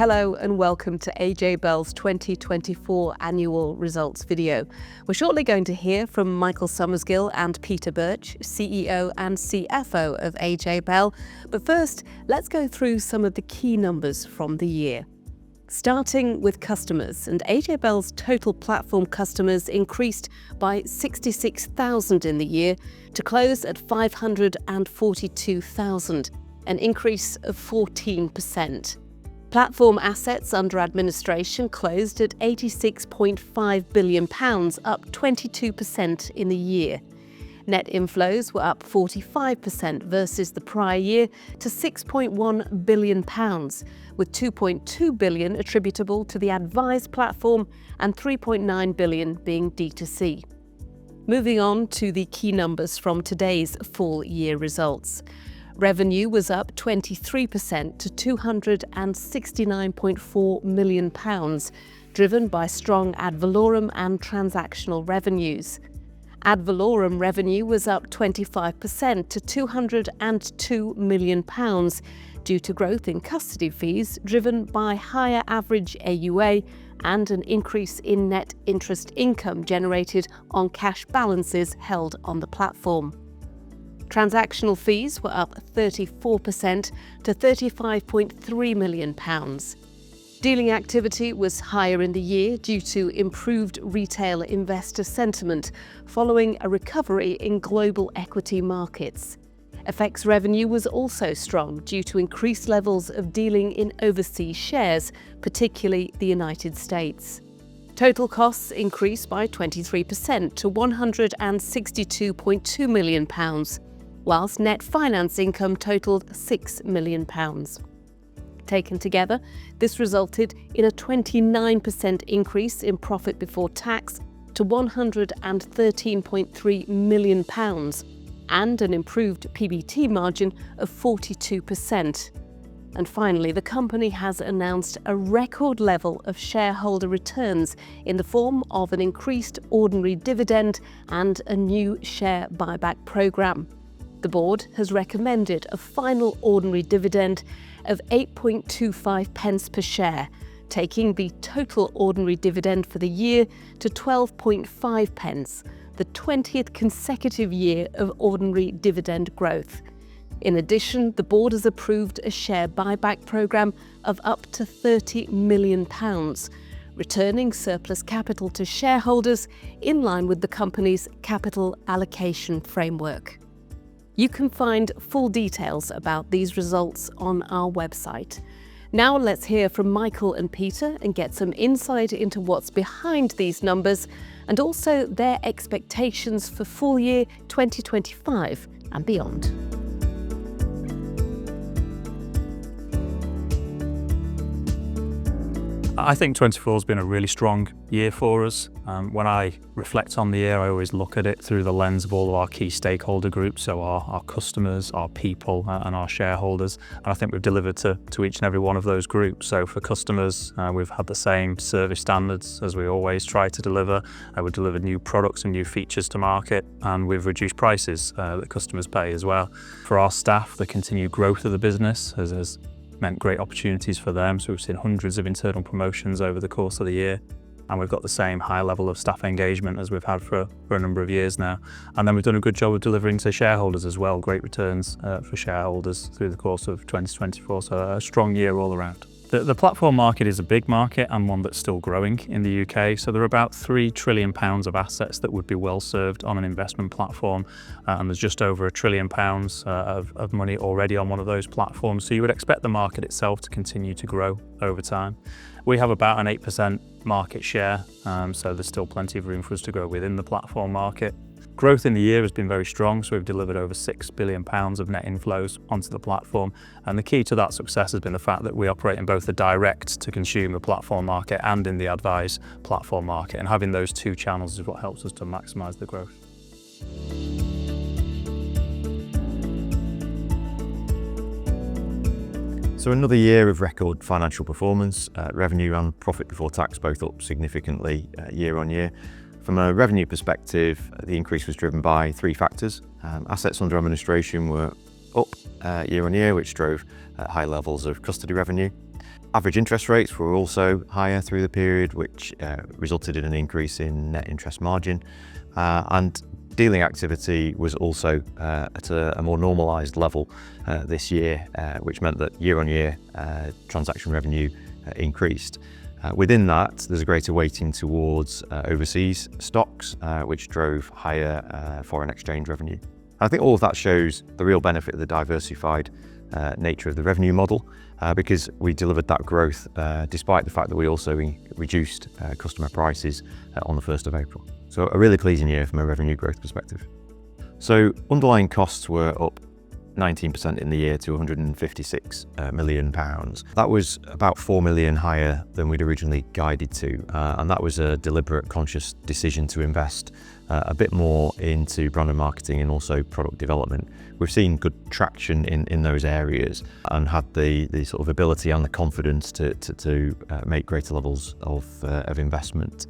Hello and welcome to AJ Bell's 2024 annual results video. We're shortly going to hear from Michael Summersgill and Peter Birch, CEO and CFO of AJ Bell. But first, let's go through some of the key numbers from the year. Starting with customers, and AJ Bell's total platform customers increased by 66,000 in the year to close at 542,000, an increase of 14%. Platform assets under administration closed at £86.5 billion, up 22% in the year. Net inflows were up 45% versus the prior year to £6.1 billion, with £2.2 billion attributable to the Advise platform and £3.9 billion being D2C. Moving on to the key numbers from today's full year results. Revenue was up 23% to £269.4 million, driven by strong ad valorem and transactional revenues. Ad valorem revenue was up 25% to £202 million due to growth in custody fees driven by higher average AUA and an increase in net interest income generated on cash balances held on the platform. Transactional fees were up 34% to £35.3 million. Dealing activity was higher in the year due to improved retail investor sentiment following a recovery in global equity markets. FX revenue was also strong due to increased levels of dealing in overseas shares, particularly the United States. Total costs increased by 23% to £162.2 million, whilst net finance income totalled £6 million. Taken together, this resulted in a 29% increase in profit before tax to £113.3 million and an improved PBT margin of 42%. And finally, the company has announced a record level of shareholder returns in the form of an increased ordinary dividend and a new share buyback programme. The board has recommended a final ordinary dividend of 8.25 pence per share, taking the total ordinary dividend for the year to 12.5 pence, the 20th consecutive year of ordinary dividend growth. In addition, the board has approved a share buyback programme of up to £30 million, returning surplus capital to shareholders in line with the company's capital allocation framework. You can find full details about these results on our website. Now let's hear from Michael and Peter and get some insight into what's behind these numbers and also their expectations for full year 2025 and beyond. I think 24 has been a really strong year for us. When I reflect on the year, I always look at it through the lens of all of our key stakeholder groups, so our customers, our people and our shareholders. And I think we've delivered to each and every one of those groups. So for customers, we've had the same service standards as we always try to deliver. We've delivered new products and new features to market, and we've reduced prices that customers pay as well. For our staff, the continued growth of the business has meant great opportunities for them. So we've seen hundreds of internal promotions over the course of the year, and we've got the same high level of staff engagement as we've had for a number of years now. And then we've done a good job of delivering to shareholders as well, great returns for shareholders through the course of 2024, so a strong year all around. The platform market is a big market and one that's still growing in the UK. So there are about £3 trillion of assets that would be well served on an investment platform. And there's just over £1 trillion of money already on one of those platforms. So you would expect the market itself to continue to grow over time. We have about an 8% market share, so there's still plenty of room for us to grow within the platform market. Growth in the year has been very strong, so we've delivered over £6 billion of net inflows onto the platform. And the key to that success has been the fact that we operate in both the direct-to-consumer platform market and in the Advise platform market. And having those two channels is what helps us to maximise the growth. So another year of record financial performance. Revenue and profit before tax both up significantly year on year. From a revenue perspective, the increase was driven by three factors. Assets under administration were up year on year, which drove high levels of custody revenue. Average interest rates were also higher through the period, which resulted in an increase in net interest margin. And dealing activity was also at a more normalised level this year, which meant that year-on-year transaction revenue increased. Within that, there's a greater weighting towards overseas stocks, which drove higher foreign exchange revenue. I think all of that shows the real benefit of the diversified nature of the revenue model, because we delivered that growth despite the fact that we also reduced customer prices on the 1st of April. So a really pleasing year from a revenue growth perspective. So underlying costs were up 19% in the year to £156 million. That was about £4 million higher than we'd originally guided to, and that was a deliberate, conscious decision to invest a bit more into brand and marketing and also product development. We've seen good traction in those areas and had the sort of ability and the confidence to make greater levels of investment.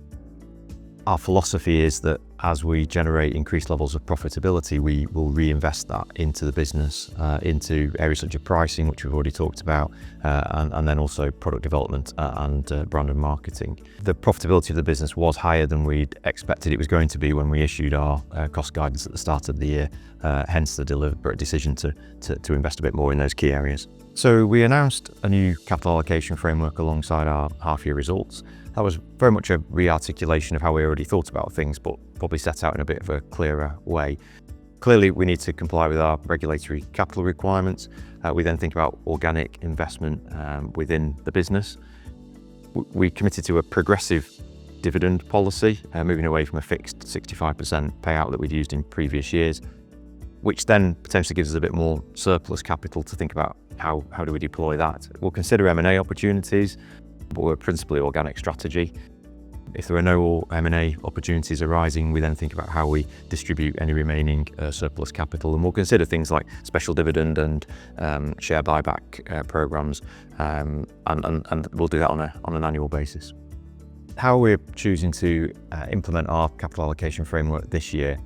Our philosophy is that as we generate increased levels of profitability, we will reinvest that into the business, into areas such as pricing, which we've already talked about, and then also product development and brand and marketing. The profitability of the business was higher than we'd expected it was going to be when we issued our cost guidance at the start of the year, hence the deliberate decision to invest a bit more in those key areas. So we announced a new capital allocation framework alongside our half-year results. That was very much a re-articulation of how we already thought about things, but probably set out in a bit of a clearer way. Clearly, we need to comply with our regulatory capital requirements. We then think about organic investment within the business. We committed to a progressive dividend policy, moving away from a fixed 65% payout that we'd used in previous years, which then potentially gives us a bit more surplus capital to think about how do we deploy that. We'll consider M&A opportunities, but we're principally organic strategy. If there are no M&A opportunities arising, we then think about how we distribute any remaining surplus capital, and we'll consider things like special dividend and share buyback programs, and we'll do that on an annual basis. How we're choosing to implement our capital allocation framework this year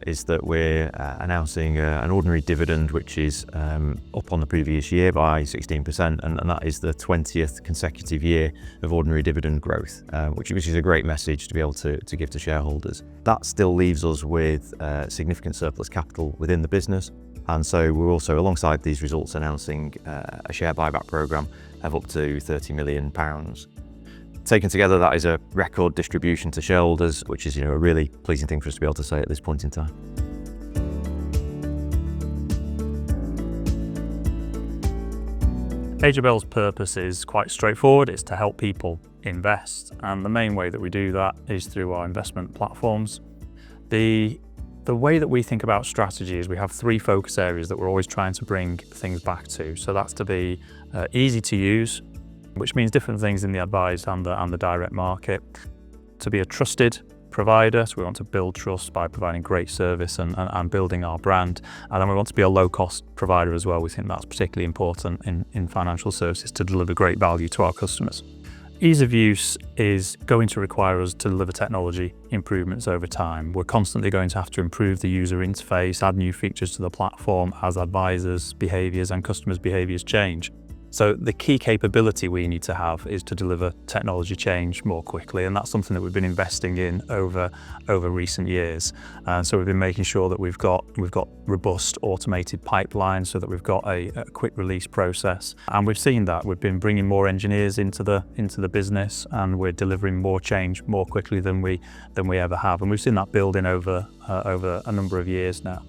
is that we're announcing an ordinary dividend which is up on the previous year by 16%, and that is the 20th consecutive year of ordinary dividend growth, which is a great message to be able to give to shareholders. That still leaves us with significant surplus capital within the business, and so we're also, alongside these results, announcing a share buyback programme of up to £30 million. Taken together, that is a record distribution to shareholders, which is a really pleasing thing for us to be able to say at this point in time. AJ purpose is quite straightforward. It's to help people invest, and the main way that we do that is through our investment platforms. The way that we think about strategy is we have three focus areas that we're always trying to bring things back to. So that's to be easy to use, which means different things in the advised and the direct market. To be a trusted provider, so we want to build trust by providing great service and building our brand. And then we want to be a low-cost provider as well. We think that's particularly important in financial services to deliver great value to our customers. Ease of use is going to require us to deliver technology improvements over time. We're constantly going to have to improve the user interface, add new features to the platform as advisors' behaviours and customers' behaviours change. So the key capability we need to have is to deliver technology change more quickly, and that's something that we've been investing in over recent years. So we've been making sure that we've got robust automated pipelines so that we've got a quick release process, and we've seen that. We've been bringing more engineers into the business, and we're delivering more change more quickly than we ever have, and we've seen that building over a number of years now.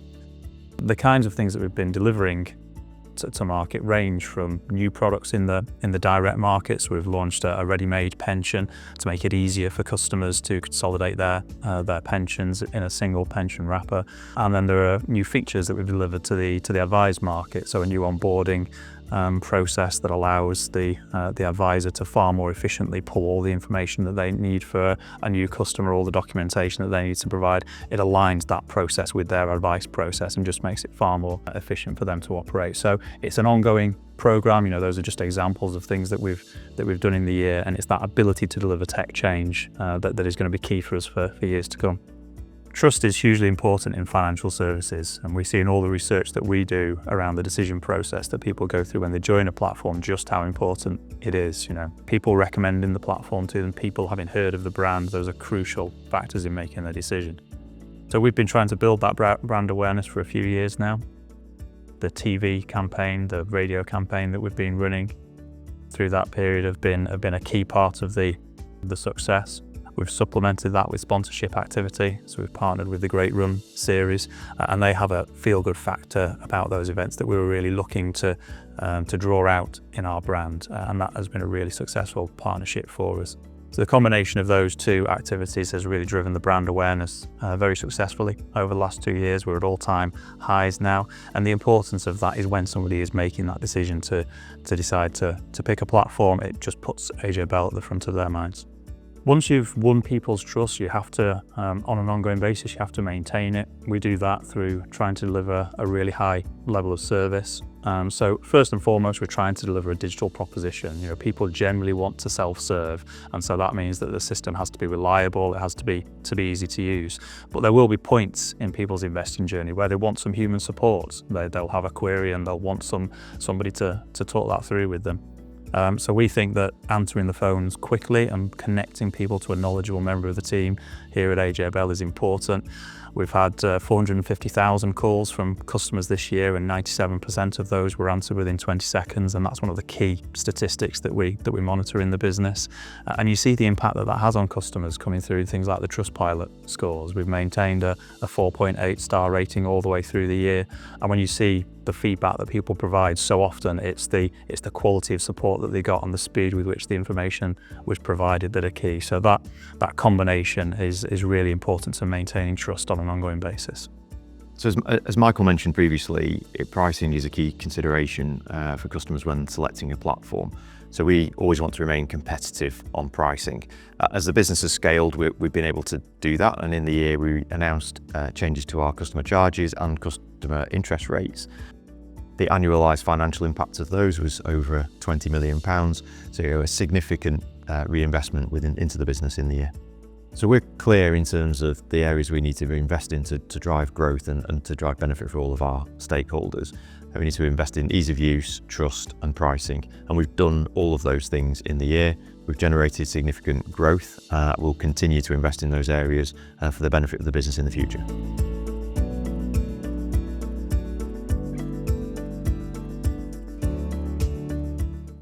The kinds of things that we've been delivering to market range from new products in the direct market. So we've launched a ready-made pension to make it easier for customers to consolidate their pensions in a single pension wrapper. And then there are new features that we've delivered to the advised market. So a new onboarding process that allows the advisor to far more efficiently pull all the information that they need for a new customer, all the documentation that they need to provide. It aligns that process with their advice process and just makes it far more efficient for them to operate. So it's an ongoing program. Those are just examples of things that we've done in the year, and it's that ability to deliver tech change that is going to be key for us for years to come. Trust is hugely important in financial services, and we see in all the research that we do around the decision process that people go through when they join a platform just how important it is. People recommending the platform to them, people having heard of the brand, those are crucial factors in making their decision. So we've been trying to build that brand awareness for a few years now. The TV campaign, the radio campaign that we've been running through that period have been a key part of the success. We've supplemented that with sponsorship activity, so we've partnered with the Great Run series, and they have a feel-good factor about those events that we were really looking to draw out in our brand, and that has been a really successful partnership for us. So the combination of those two activities has really driven the brand awareness very successfully over the last 2 years. We're at all-time highs now, and the importance of that is when somebody is making that decision to decide to pick a platform, it just puts AJ Bell at the front of their minds. Once you've won people's trust, you have to, on an ongoing basis, you have to maintain it. We do that through trying to deliver a really high level of service. So first and foremost, we're trying to deliver a digital proposition. People generally want to self-serve, and so that means that the system has to be reliable, it has to be easy to use. But there will be points in people's investing journey where they want some human support. They'll have a query and they'll want somebody to talk that through with them. So we think that answering the phones quickly and connecting people to a knowledgeable member of the team here at AJ Bell is important. We've had 450,000 calls from customers this year, and 97% of those were answered within 20 seconds, and that's one of the key statistics that we monitor in the business. And you see the impact that has on customers coming through things like the Trustpilot scores. We've maintained a 4.8 star rating all the way through the year, and when you see the feedback that people provide, so often it's the quality of support that they got and the speed with which the information was provided that are key. So that combination is really important to maintaining trust on an ongoing basis. So as Michael mentioned previously, pricing is a key consideration for customers when selecting a platform. So we always want to remain competitive on pricing. As the business has scaled, we've been able to do that, and in the year we announced changes to our customer charges and customer interest rates. The annualised financial impact of those was over £20 million, so a significant reinvestment into the business in the year. So we're clear in terms of the areas we need to invest in to drive growth and to drive benefit for all of our stakeholders. And we need to invest in ease of use, trust and pricing, and we've done all of those things in the year. We've generated significant growth. We'll continue to invest in those areas for the benefit of the business in the future.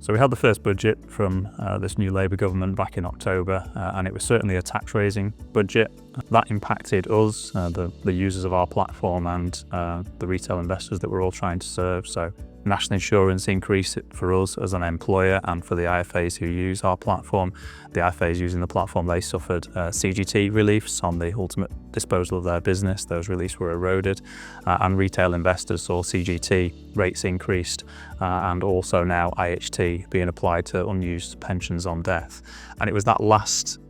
So we had the first budget from this new Labour government back in October, and it was certainly a tax-raising budget. That impacted us, the users of our platform, and the retail investors that we're all trying to serve. So national insurance increase for us as an employer, and for the IFAs who use our platform. The IFAs using the platform, they suffered CGT reliefs on the ultimate disposal of their business. Those reliefs were eroded, and retail investors saw CGT rates increased, and also now IHT being applied to unused pensions on death. And it was that last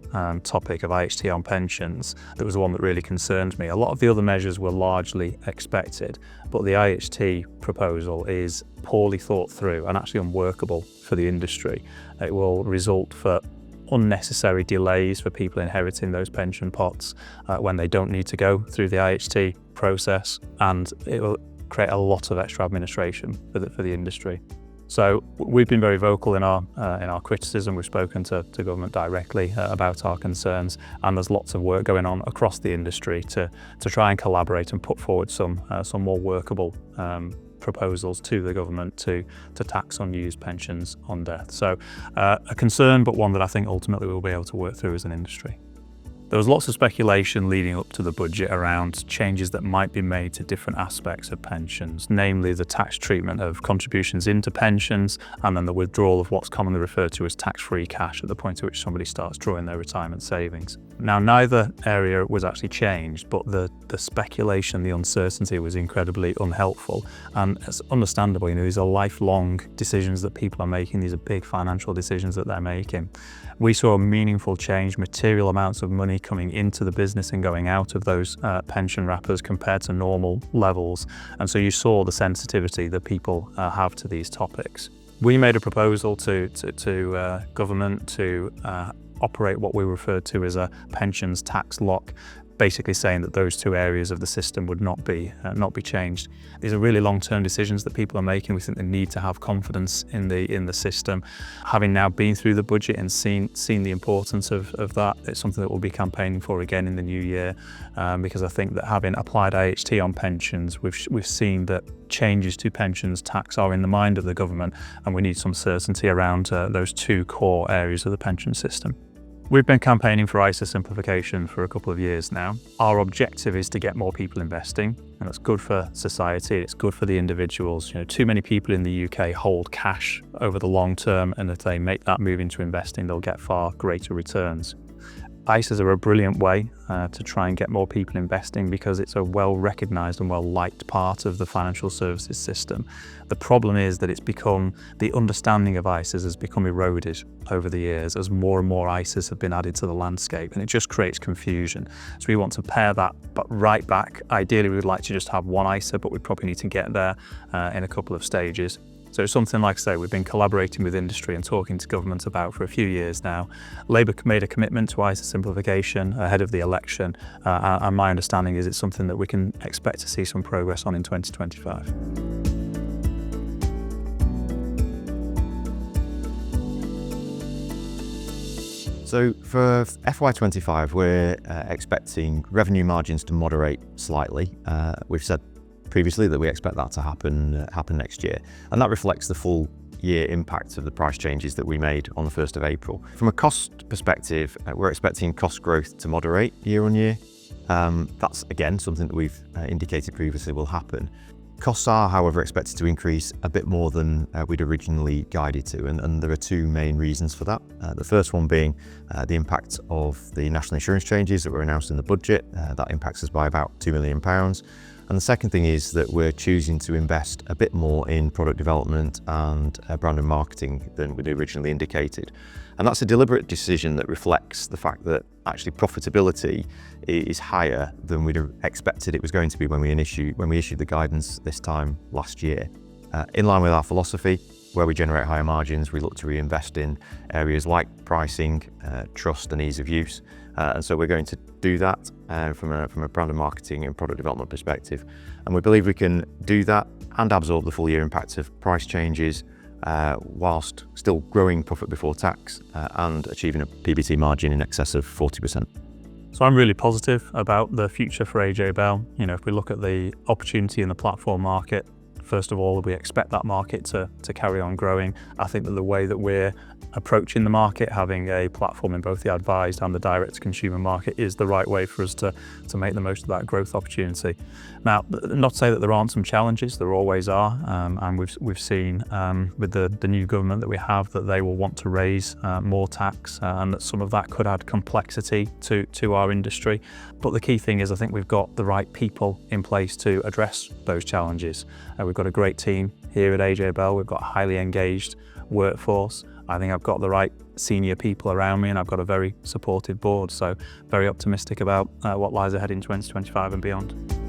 topic of IHT on pensions that was the one that really concerned me. A lot of the other measures were largely expected, but the IHT proposal is poorly thought through and actually unworkable for the industry. It will result for unnecessary delays for people inheriting those pension pots when they don't need to go through the IHT process, and it will create a lot of extra administration for the industry. So we've been very vocal in our criticism. We've spoken to government directly about our concerns, and there's lots of work going on across the industry to try and collaborate and put forward some more workable proposals to the government to tax unused pensions on death. So a concern, but one that I think ultimately we'll be able to work through as an industry. There was lots of speculation leading up to the budget around changes that might be made to different aspects of pensions, namely the tax treatment of contributions into pensions, and then the withdrawal of what's commonly referred to as tax-free cash at the point at which somebody starts drawing their retirement savings. Now, neither area was actually changed, but the speculation, the uncertainty was incredibly unhelpful. And it's understandable, these are lifelong decisions that people are making. These are big financial decisions that they're making. We saw a meaningful change, material amounts of money coming into the business and going out of those pension wrappers compared to normal levels. And so you saw the sensitivity that people have to these topics. We made a proposal to government to operate what we referred to as a pensions tax lock, basically saying that those two areas of the system would not be changed. These are really long-term decisions that people are making. We think they need to have confidence in the system. Having now been through the budget and seen the importance of that, it's something that we'll be campaigning for again in the new year, because I think that having applied IHT on pensions, we've seen that changes to pensions tax are in the mind of the government, and we need some certainty around those two core areas of the pension system. We've been campaigning for ISA simplification for a couple of years now. Our objective is to get more people investing, and that's good for society, it's good for the individuals. Too many people in the UK hold cash over the long term, and if they make that move into investing, they'll get far greater returns. ISAs are a brilliant way to try and get more people investing because it's a well-recognised and well-liked part of the financial services system. The problem is that the understanding of ISAs has become eroded over the years as more and more ISAs have been added to the landscape, and it just creates confusion. So we want to pare that right back. Ideally, we'd like to just have one ISA, but we probably need to get there in a couple of stages. So it's something, like I say, we've been collaborating with industry and talking to government about for a few years now. Labour made a commitment to ISA simplification ahead of the election, and my understanding is it's something that we can expect to see some progress on in 2025. So for FY25, we're expecting revenue margins to moderate slightly. We've said previously that we expect that to happen next year, and that reflects the full year impact of the price changes that we made on the 1st of April. From a cost perspective, we're expecting cost growth to moderate year on year. That's again something that we've indicated previously will happen. Costs are, however, expected to increase a bit more than we'd originally guided to, and there are two main reasons for that. The first one being the impact of the national insurance changes that were announced in the budget. That impacts us by about £2 million. And the second thing is that we're choosing to invest a bit more in product development and brand and marketing than we'd originally indicated. And that's a deliberate decision that reflects the fact that actually profitability is higher than we'd expected it was going to be when we issued the guidance this time last year. In line with our philosophy, where we generate higher margins, we look to reinvest in areas like pricing, trust and ease of use. And so we're going to do that from a brand and marketing and product development perspective. And we believe we can do that and absorb the full year impact of price changes whilst still growing profit before tax and achieving a PBT margin in excess of 40%. So I'm really positive about the future for AJ Bell. If we look at the opportunity in the platform market, first of all, we expect that market to carry on growing. I think that the way that we're approaching the market, having a platform in both the advised and the direct-to-consumer market, is the right way for us to make the most of that growth opportunity. Now, not to say that there aren't some challenges, there always are, and we've seen with the new government that we have that they will want to raise more tax, and that some of that could add complexity to our industry. But the key thing is I think we've got the right people in place to address those challenges. We've got a great team here at AJ Bell, we've got a highly engaged workforce. I think I've got the right senior people around me, and I've got a very supportive board, so very optimistic about what lies ahead in 2025 and beyond.